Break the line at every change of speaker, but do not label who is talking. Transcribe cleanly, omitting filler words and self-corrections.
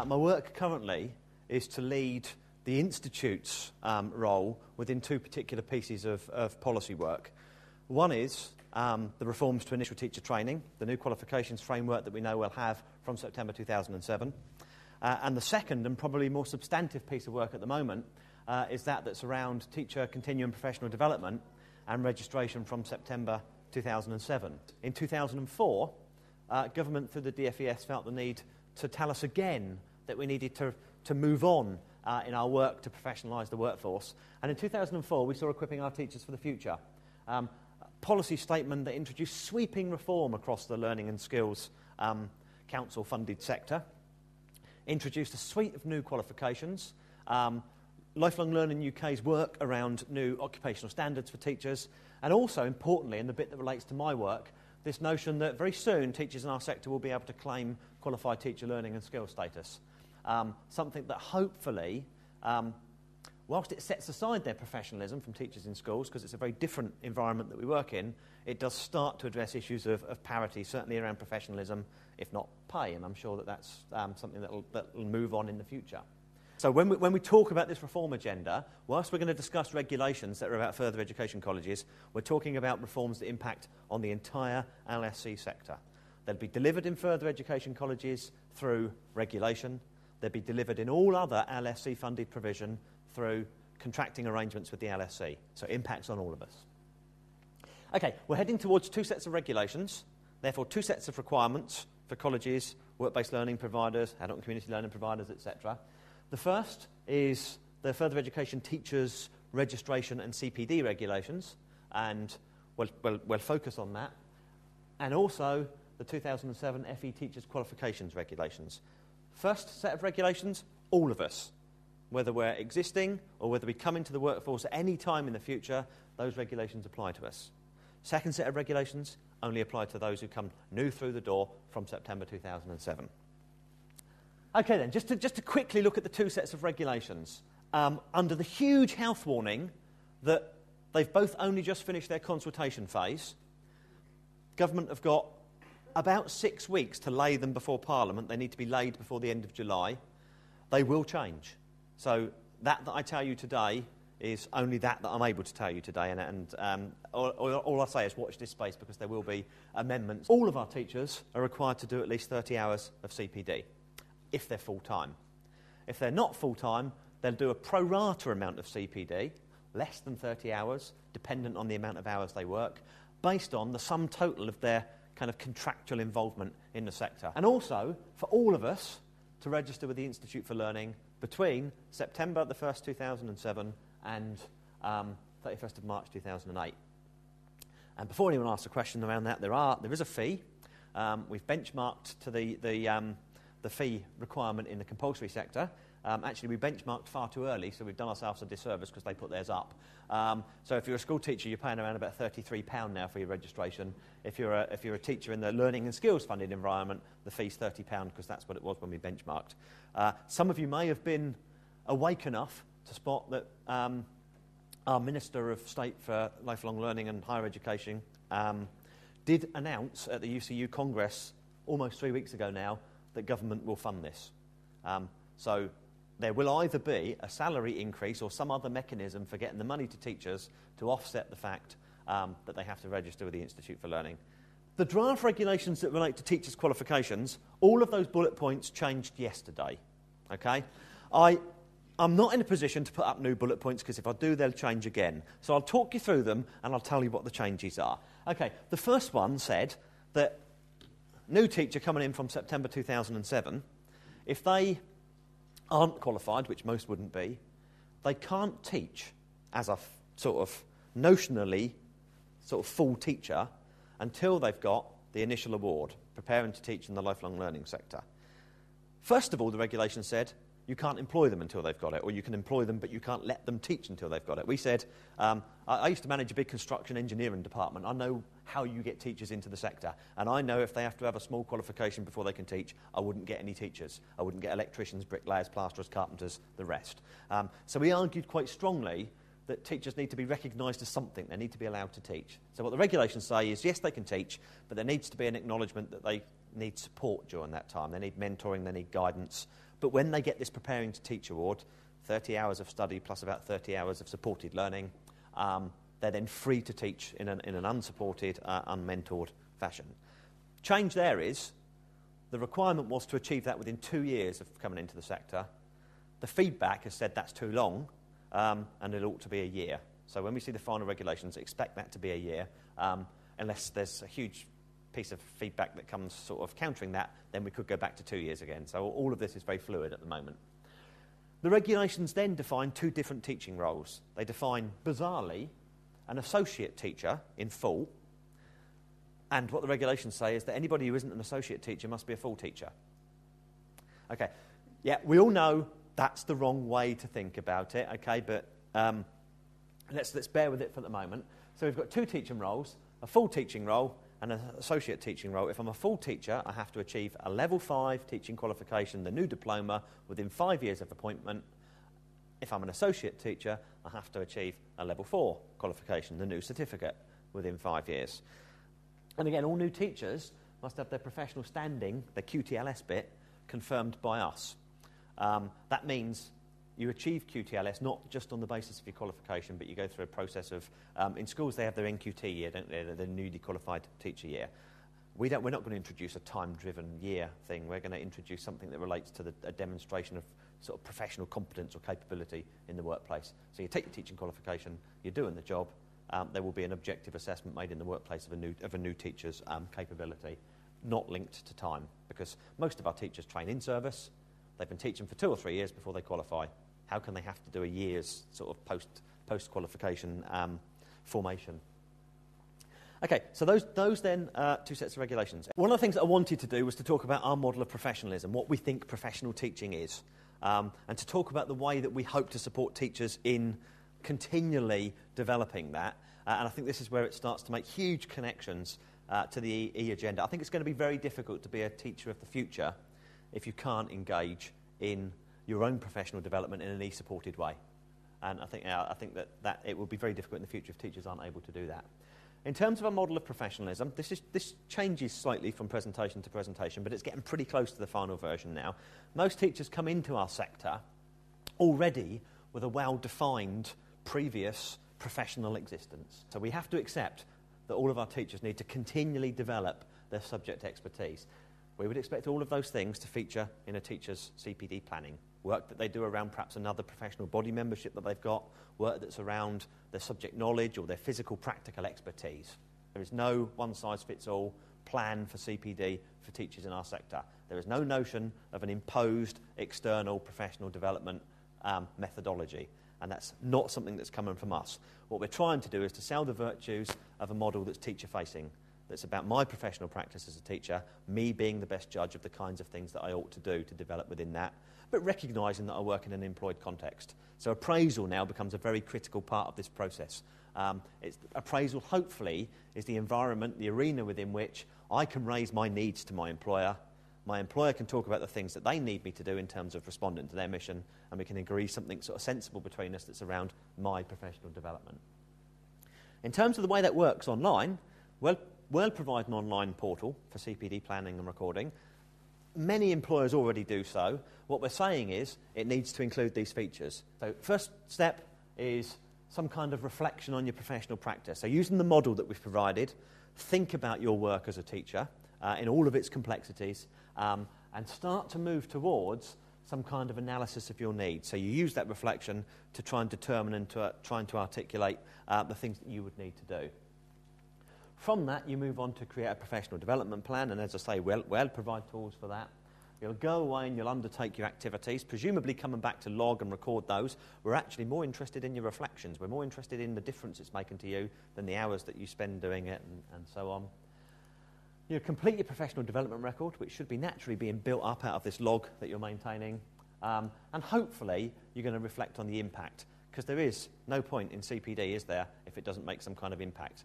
My work currently is to lead the Institute's role within two particular pieces of policy work. One is the reforms to initial teacher training, the new qualifications framework that we know we'll have from September 2007. And the second, and probably more substantive piece of work at the moment, is that's around teacher continuing professional development and registration from September 2007. In 2004, government through the DFES felt the need to tell us again that we needed to move on in our work to professionalise the workforce. And in 2004, we saw Equipping Our Teachers for the Future, a policy statement that introduced sweeping reform across the learning and skills council-funded sector, introduced a suite of new qualifications, Lifelong Learning UK's work around new occupational standards for teachers, and also, importantly, in the bit that relates to my work, this notion that very soon teachers in our sector will be able to claim qualified teacher learning and skills status. Something that hopefully, whilst it sets aside their professionalism from teachers in schools, because it's a very different environment that we work in, it does start to address issues of parity, certainly around professionalism, if not pay, and I'm sure that's something that will move on in the future. So when we talk about this reform agenda, whilst we're going to discuss regulations that are about further education colleges, we're talking about reforms that impact on the entire LSC sector. They'll be delivered in further education colleges through regulation. They'll be delivered in all other LSC-funded provision through contracting arrangements with the LSC. So impacts on all of us. Okay, we're heading towards two sets of regulations, therefore two sets of requirements for colleges, work-based learning providers, adult and community learning providers, etc. The first is the further education teachers' registration and CPD regulations, and we'll focus on that. And also the 2007 FE Teachers Qualifications regulations. First set of regulations, all of us. Whether we're existing or whether we come into the workforce at any time in the future, those regulations apply to us. Second set of regulations only apply to those who come new through the door from September 2007. Okay then, just to quickly look at the two sets of regulations. Under the huge health warning that they've both only just finished their consultation phase, government have got about 6 weeks to lay them before Parliament. They need to be laid before the end of July. They will change. So that I tell you today is only that I'm able to tell you today, and all I say is watch this space because there will be amendments. All of our teachers are required to do at least 30 hours of CPD, if they're full-time. If they're not full-time, they'll do a pro-rata amount of CPD, less than 30 hours, dependent on the amount of hours they work, based on the sum total of their kind of contractual involvement in the sector. And also, for all of us to register with the Institute for Learning between September the 1st, 2007 and 31st of March 2008. And before anyone asks a question around that, there is a fee. We've benchmarked to the fee requirement in the compulsory sector. Actually, we benchmarked far too early, so we've done ourselves a disservice because they put theirs up. So if you're a school teacher, you're paying around about £33 now for your registration. If you're a teacher in the learning and skills funded environment, the fee's £30 because that's what it was when we benchmarked. Some of you may have been awake enough to spot that our Minister of State for Lifelong Learning and Higher Education did announce at the UCU Congress almost 3 weeks ago now that government will fund this. So there will either be a salary increase or some other mechanism for getting the money to teachers to offset the fact that they have to register with the Institute for Learning. The draft regulations that relate to teachers' qualifications, all of those bullet points changed yesterday. Okay? I'm not in a position to put up new bullet points because if I do, they'll change again. So I'll talk you through them and I'll tell you what the changes are. Okay, the first one said that new teacher coming in from September 2007, if they aren't qualified, which most wouldn't be, they can't teach as a sort of notionally sort of full teacher until they've got the initial award, preparing to teach in the lifelong learning sector. First of all, the regulation said you can't employ them until they've got it, or you can employ them but you can't let them teach until they've got it. We said, I used to manage a big construction engineering department. I know how you get teachers into the sector, and I know if they have to have a small qualification before they can teach, I wouldn't get any teachers. I wouldn't get electricians, bricklayers, plasterers, carpenters, the rest. So we argued quite strongly that teachers need to be recognised as something. They need to be allowed to teach. So what the regulations say is, yes, they can teach, but there needs to be an acknowledgement that they need support during that time. They need mentoring, they need guidance, But when they get this Preparing to Teach award, 30 hours of study plus about 30 hours of supported learning, they're then free to teach in an unsupported, unmentored fashion. Change there is, the requirement was to achieve that within 2 years of coming into the sector. The feedback has said that's too long, and it ought to be a year. So when we see the final regulations, expect that to be a year, unless there's a huge piece of feedback that comes sort of countering that, then we could go back to 2 years again. So all of this is very fluid at the moment. The regulations then define two different teaching roles. They define, bizarrely, an associate teacher in full, and what the regulations say is that anybody who isn't an associate teacher must be a full teacher. Okay, yeah, we all know that's the wrong way to think about it, okay, but let's bear with it for the moment. So we've got two teaching roles, a full teaching role and an associate teaching role. If I'm a full teacher, I have to achieve a level 5 teaching qualification, the new diploma, within 5 years of appointment. If I'm an associate teacher, I have to achieve a level 4 qualification, the new certificate, within 5 years. And again, all new teachers must have their professional standing, their QTLS bit, confirmed by us. That means you achieve QTLS not just on the basis of your qualification, but you go through a process of, in schools they have their NQT year, don't they, their newly qualified teacher year. We're not going to introduce a time-driven year thing. We're going to introduce something that relates to a demonstration of sort of professional competence or capability in the workplace. So you take your teaching qualification, you're doing the job, there will be an objective assessment made in the workplace of a new teacher's capability, not linked to time, because most of our teachers train in service. They've been teaching for 2 or 3 years before they qualify. How can they have to do a year's sort of post-qualification formation? Okay, so those then two sets of regulations. One of the things that I wanted to do was to talk about our model of professionalism, what we think professional teaching is, and to talk about the way that we hope to support teachers in continually developing that. And I think this is where it starts to make huge connections to the E agenda. I think it's going to be very difficult to be a teacher of the future if you can't engage in your own professional development in an E-supported way. And I think that it will be very difficult in the future if teachers aren't able to do that. In terms of a model of professionalism, this changes slightly from presentation to presentation, but it's getting pretty close to the final version now. Most teachers come into our sector already with a well-defined previous professional existence. So we have to accept that all of our teachers need to continually develop their subject expertise. We would expect all of those things to feature in a teacher's CPD planning. Work that they do around perhaps another professional body membership that they've got, work that's around their subject knowledge or their physical practical expertise. There is no one-size-fits-all plan for CPD for teachers in our sector. There is no notion of an imposed external professional development methodology, and that's not something that's coming from us. What we're trying to do is to sell the virtues of a model that's teacher-facing, that's about my professional practice as a teacher, me being the best judge of the kinds of things that I ought to do to develop within that, but recognising that I work in an employed context. So appraisal now becomes a very critical part of this process. Appraisal, hopefully, is the environment, the arena within which I can raise my needs to my employer. My employer can talk about the things that they need me to do in terms of responding to their mission, and we can agree something sort of sensible between us that's around my professional development. In terms of the way that works online, we'll provide an online portal for CPD planning and recording. Many employers already do so. What we're saying is it needs to include these features. So first step is some kind of reflection on your professional practice. So using the model that we've provided, think about your work as a teacher in all of its complexities, and start to move towards some kind of analysis of your needs. So you use that reflection to try and determine and to trying to articulate the things that you would need to do. From that, you move on to create a professional development plan, and as I say, we'll provide tools for that. You'll go away and you'll undertake your activities, presumably coming back to log and record those. We're actually more interested in your reflections. We're more interested in the difference it's making to you than the hours that you spend doing it and so on. You complete your professional development record, which should be naturally being built up out of this log that you're maintaining, and hopefully you're going to reflect on the impact, because there is no point in CPD, is there, if it doesn't make some kind of impact.